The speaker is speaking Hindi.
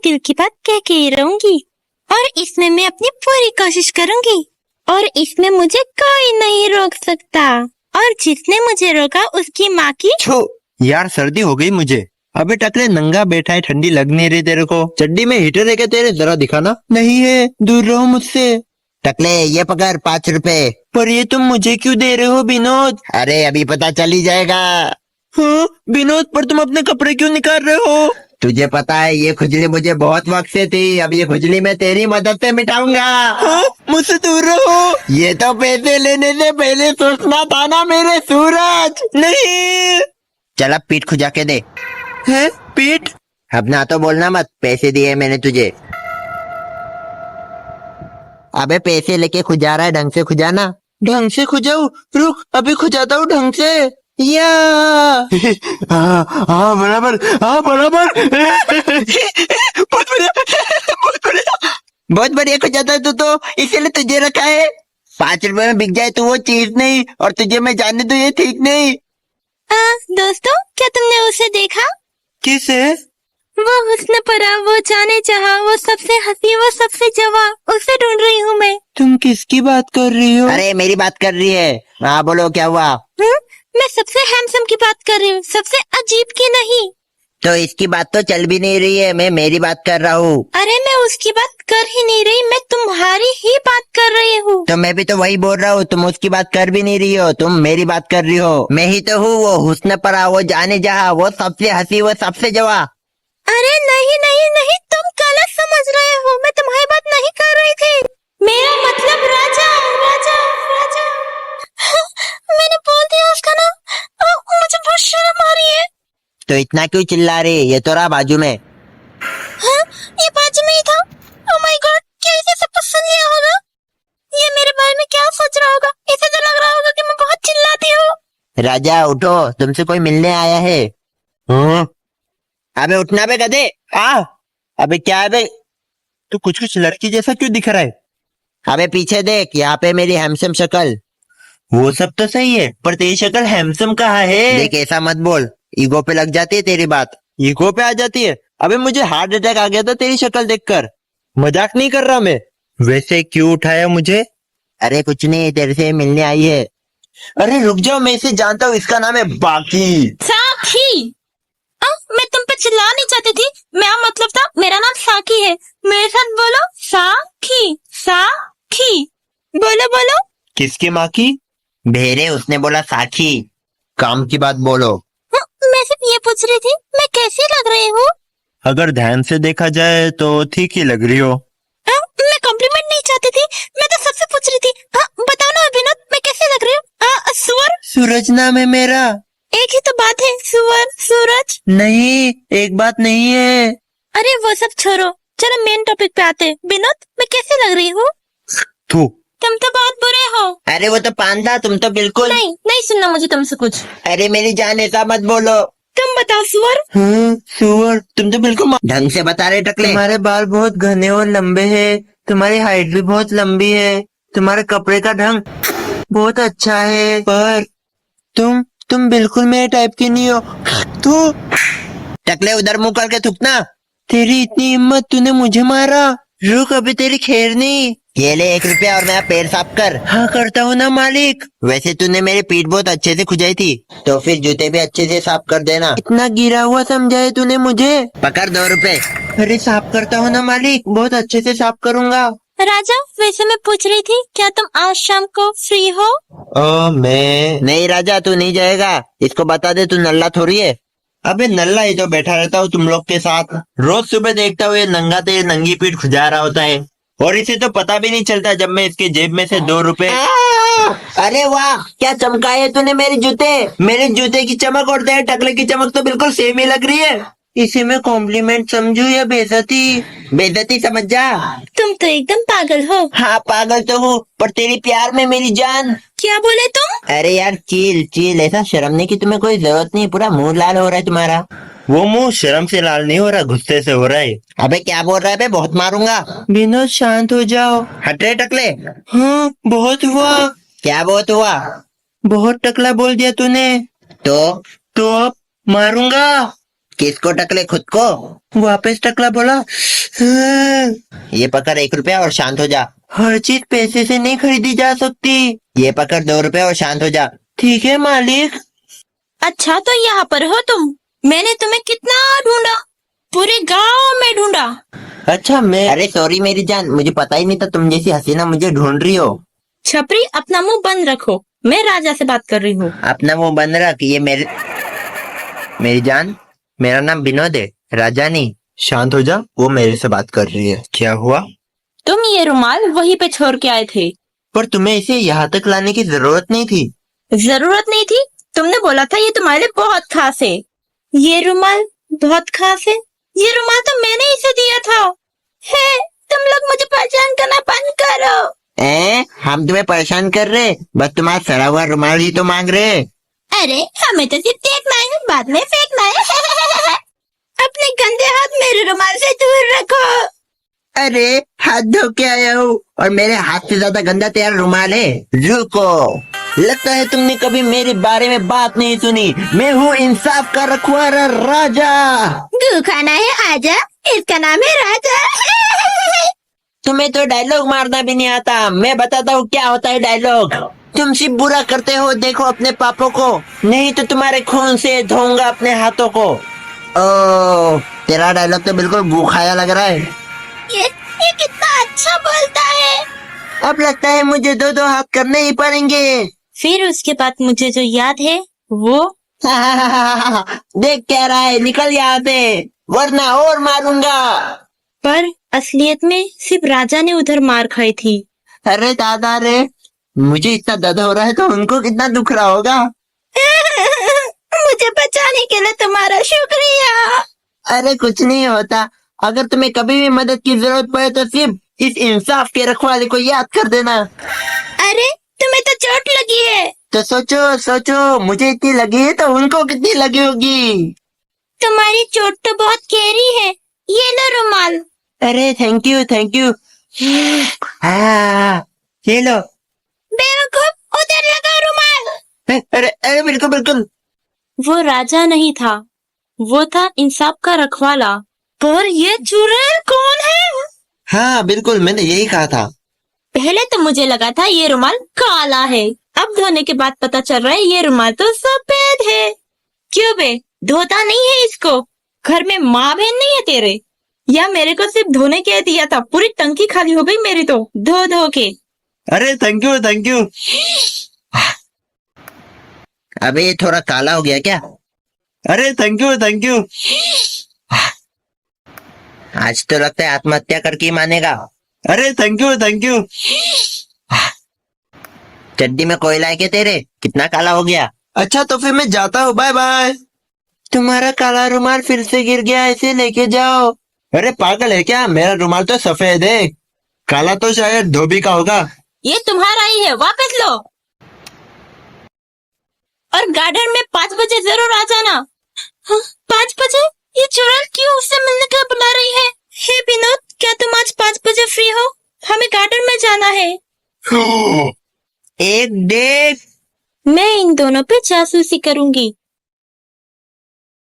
दिल की बात कह के ही रहूंगी और इसमें मैं अपनी पूरी कोशिश करूंगी और इसमें मुझे कोई नहीं रोक सकता और जिसने मुझे रोका उसकी माँ की छो यार, सर्दी हो गई मुझे। अबे टकले, नंगा बैठा है, ठंडी लग नहीं रही तेरे को? चड्डी में हीटर है क्या तेरे? जरा दिखाना। नहीं है, दूर रहो मुझसे। टकले ये पकड़ 5 रुपए। पर ये तुम मुझे क्यों दे रहे हो विनोद? अरे अभी पता चल ही जाएगा। हाँ विनोद, पर तुम अपने कपड़े क्यों निकाल रहे हो? तुझे पता है ये खुजली मुझे बहुत वक्त से थी, अब ये खुजली मैं तेरी मदद से मिटाऊंगा। हाँ, मुझसे दूर रहो। ये तो पैसे लेने से पहले सोचना था ना मेरे सूरज। नहीं। चल अब पीठ खुजा के दे। है पीठ? अब ना तो बोलना मत, पैसे दिए मैंने तुझे। अबे पैसे लेके खुजा रहा है, ढंग से खुजाना। ढंग से खुजाऊ? रुक, अभी खुजाता हूँ ढंग से। या हाँ बराबर, हाँ बराबर। बहुत बढ़िया, बहुत बढ़िया। बहुत बढ़िया खुजाता है तू तो, इसीलिए तुझे रखा है। 5 रुपए में बिक जाए तो वो चीज नहीं, और तुझे मैं जाने दूं ये ठीक नहीं। दोस्तों, क्या तुमने उसे देखा? किसे? वो हुस्न परा, वो जाने चाहा, वो सबसे हंसी, वो सबसे जवा, उसे ढूंढ रही हूँ मैं। तुम किसकी बात कर रही हो? अरे मेरी बात कर रही है। हाँ बोलो, क्या हुआ? मैं सबसे हैंडसम की बात कर रही हूँ, सबसे अजीब की नहीं। तो इसकी बात तो चल भी नहीं रही है, मैं मेरी बात कर रहा हूँ। अरे मैं उसकी बात कर ही नहीं रही, मैं तुम्हारी ही बात कर रही हूँ। तो मैं भी तो वही बोल रहा हूँ, तुम उसकी बात कर भी नहीं रही हो, तुम मेरी बात कर रही हो। मैं ही तो हूँ वो हुस्न परा, वो जाने जहाँ, वो सबसे हंसी, वो सबसे जवा। अरे नहीं नहीं नहीं, तुम गलत समझ रहे हो, मैं तुम्हारी बात नहीं कर रही थी। मेरा मतलब राजा, राजा, राजा। मैंने बोल दिया उसका नाम। मुझे बहुत शर्म आ रही है। तो इतना क्यों चिल्ला रही है? ये तो रहा बाजू में। हाँ, ये बाजू में ही था। ओह माय गॉड, क्या इसे सब कुछ सुन लिया होगा? ये मेरे बारे में क्या सोच रहा होगा? इसे तो लग रहा होगा कि मैं बहुत चिल्लाती हूँ। राजा उठो, तुमसे कोई मिलने आया है। हाँ? अबे उठना बे गधे। अबे क्या है बे? तू कुछ कुछ लड़की जैसा क्यों दिख रहा है? अबे पीछे देख, यहाँ पे मेरी हैंडसम शक्ल। वो सब तो सही है, पर तेरी शक्ल हैंडसम कहाँ है? देख ऐसा मत बोल, ईगो पे लग जाती है तेरी बात। ईगो पे आ जाती है? अबे मुझे हार्ट अटैक आ गया था तेरी शक्ल देखकर। मजाक नहीं कर रहा मैं। वैसे क्यों उठाया मुझे? अरे कुछ नहीं, तेरे से मिलने आई है। अरे रुक जाओ, मैं इसे जानता हूँ, इसका नाम है बाकी। साखी। मैं तुम पे चिल्ला नहीं चाहती थी, मेरा मतलब था मेरा नाम साकी है। मेरे साथ बोलो, साखी, साखी। बोलो बोलो। किसकी माँ की? भेरे, उसने बोला साखी। काम की बात बोलो। मैं सिर्फ ये पूछ रही थी, मैं कैसी लग रही हूँ? अगर ध्यान से देखा जाए तो ठीक ही लग रही हो। मैं कॉम्प्लीमेंट नहीं चाहती थी, मैं तो सबसे पूछ रही थी। बताओ ना विनोद, मैं कैसे लग रही हूँ? सुअर? सूरज नाम है मेरा। एक ही तो बात है, सुअर सूरज। नहीं, एक बात नहीं है। अरे वो सब छोड़ो, चलो मेन टॉपिक पे आते हैं। विनोद, मैं कैसे लग रही हूँ? तू तुम तो बहुत बुरे हो। अरे वो तो पान था, तुम तो बिल्कुल नहीं नहीं सुनना मुझे तुमसे कुछ। अरे मेरी जान, ऐसा मत बोलो। तुम बताओ सुअर। सुअर, तुम तो बिल्कुल ढंग से बता रहे टकले। तुम्हारे बाल बहुत घने और लंबे हैं, तुम्हारी हाइट भी बहुत लंबी है, तुम्हारे कपड़े का ढंग बहुत अच्छा है, पर तुम बिल्कुल मेरे टाइप की नहीं हो। तू टकले उधर मुंह करके थूकना। तेरी इतनी हिम्मत, तूने मुझे मारा। रुक, अभी तेरी खैर नहीं। ये ले 1 रुपया और मेरा पैर साफ कर। हाँ करता हूँ ना मालिक। वैसे तूने मेरी पीठ बहुत अच्छे से खुजाई थी, तो फिर जूते भी अच्छे से साफ कर देना। इतना गिरा हुआ समझा है तूने मुझे? पकड़ 2 रुपए। अरे साफ करता हूँ ना मालिक, बहुत अच्छे से साफ करूँगा। राजा, वैसे मैं पूछ रही थी, क्या तुम आज शाम को फ्री हो? मैं नहीं राजा, तू नहीं जाएगा। इसको बता दे, तू नल्ला थोड़ी है। अबे नल्ला ही तो बैठा रहता हूँ तुम लोग के साथ। रोज सुबह देखता हूँ ये नंगा तेरी नंगी पीठ खुजा रहा होता है, और इसे तो पता भी नहीं चलता जब मैं इसके जेब में से 2 रुपए। अरे वाह, क्या चमकाए तूने मेरे जूते। मेरे जूते की चमक और तेरे टकले की चमक तो बिल्कुल सेम ही लग रही है। इसे मैं कॉम्प्लीमेंट समझू या बेइज्जती? बेइज्जती समझ जा। तुम तो एकदम पागल हो। हाँ पागल तो हूँ, पर तेरी प्यार में मेरी जान। क्या बोले तुम? अरे यार चिल चिल, ऐसा शर्मने की तुम्हें कोई जरूरत नहीं, पूरा मुंह लाल हो रहा है तुम्हारा। वो मुंह शर्म से लाल नहीं हो रहा, गुस्से से हो रहा है। अबे क्या बोल रहा है बे, बहुत मारूंगा। विनोद शांत हो जाओ। हट रे टकले। हाँ बहुत हुआ। क्या बहुत हुआ? बहुत टकला बोल दिया तूने। तो अब मारूंगा। किसको टकले, खुद को? वापस टकला बोला। ये पकड़ 1 रुपया और शांत हो जा। हर चीज पैसे से नहीं खरीदी जा सकती। ये पकड़ 2 रुपए और शांत हो जा। ठीक है मालिक। अच्छा तो यहाँ पर हो तुम। मैंने तुम्हें कितना ढूंढा, पूरे गांव में ढूंढा। अच्छा मैं अरे सॉरी मेरी जान, मुझे पता ही नहीं था तुम जैसी हसीना मुझे ढूंढ रही हो। छपरी अपना मुंह बंद रखो, मैं राजा से बात कर रही हूँ। अपना मुंह बंद रख। ये मेरी जान, मेरा नाम विनोद है, राजा नहीं। शांत हो जा, वो मेरे से बात कर रही है। क्या हुआ? तुम ये रुमाल वहीं पे छोड़ के आए थे। पर तुम्हें इसे यहाँ तक लाने की जरूरत नहीं थी। जरूरत नहीं थी? तुमने बोला था ये तुम्हारे लिए बहुत खास है। ये रुमाल बहुत खास है। ये रुमाल तो मैंने इसे दिया था। है, तुम लोग मुझे परेशान करना बंद करो। हम तुम्हें परेशान कर रहे, बस तुम्हारा सड़ा हुआ रुमाल ही तो मांग रहे। अरे हमें तो सिर्फ देखना है, बाद में फेंकना है। अपने गंदे हाथ मेरे रुमाल से दूर रखो। अरे हाथ धो के आया हूँ और मेरे हाथ से ज्यादा गंदा तेरा रुमाल है। रुको, लगता है तुमने कभी मेरे बारे में बात नहीं सुनी। मैं हूँ इंसाफ का रखवाला राजा। गू खाना है आजा, इसका नाम है राजा। तुम्हें तो डायलॉग मारना भी नहीं आता। मैं बताता हूँ क्या होता है डायलॉग। तुम सिर्फ बुरा करते हो, देखो अपने पापों को, नहीं तो तुम्हारे खून से धोऊंगा अपने हाथों को। ओ, तेरा डायलॉग तो बिल्कुल गुखाया लग रहा है। ये कितना अच्छा बोलता है। अब लगता है मुझे 2-2 हाथ करने ही पड़ेंगे। फिर उसके बाद मुझे जो याद है वो देख क्या रहा है, निकल यहाँ से वरना और मारूंगा। पर असलियत में सिर्फ राजा ने उधर मार खाई थी। अरे दादा रे, मुझे इतना दर्द हो रहा है तो उनको कितना दुख रहा होगा। मुझे बचाने के लिए तुम्हारा शुक्रिया। अरे कुछ नहीं होता, अगर तुम्हें कभी भी मदद की जरूरत पड़े तो सिर्फ इस इंसाफ के रखवाले को याद कर देना। अरे तुम्हें तो चोट लगी है। तो सोचो सोचो, मुझे इतनी लगी है तो उनको कितनी लगी होगी। तुम्हारी चोट तो बहुत गहरी है। ये लो रुमाल। अरे थैंक यू थैंक यू। ये लो। बेवकूफ, उधर लगा रुमाल। अरे अरे बिल्कुल बिल्कुल। वो राजा नहीं था, वो था इंसाफ का रखवाला। पर ये चुड़ैल कौन है? हाँ बिल्कुल, मैंने यही कहा था। पहले तो मुझे लगा था ये रुमाल काला है, अब धोने के बाद पता चल रहा है ये रुमाल तो सफेद है। क्यों बे, धोता नहीं है इसको? घर में माँ बहन नहीं है तेरे? या मेरे को सिर्फ धोने के लिए दिया था? पूरी टंकी खाली हो गई मेरी तो धो धो के। अरे थैंक यू थैंक यू। अबे ये थोड़ा काला हो गया क्या? अरे थैंक यू थैंक यू। आज तो लगता है आत्महत्या करके ही मानेगा। अरे थैंक यू थैंक यू। चड्डी में कोयला है क्या तेरे? कितना काला हो गया। अच्छा तो फिर मैं जाता हूँ, बाय बाय। तुम्हारा काला रुमाल फिर से गिर गया, इसे लेके जाओ। अरे पागल है क्या, मेरा रुमाल तो सफेद है, काला तो शायद धोबी का होगा। ये तुम्हारा ही है, वापस लो। और गार्डन में 5 बजे जरूर आ जाना। 5 बजे? ये चुड़ैल क्यों उससे मिलने का बुला रही है? हे विनोद, क्या तुम आज 5 बजे फ्री हो? हमें गार्डन में जाना है। एक डेट। मैं इन दोनों पे जासूसी करूंगी।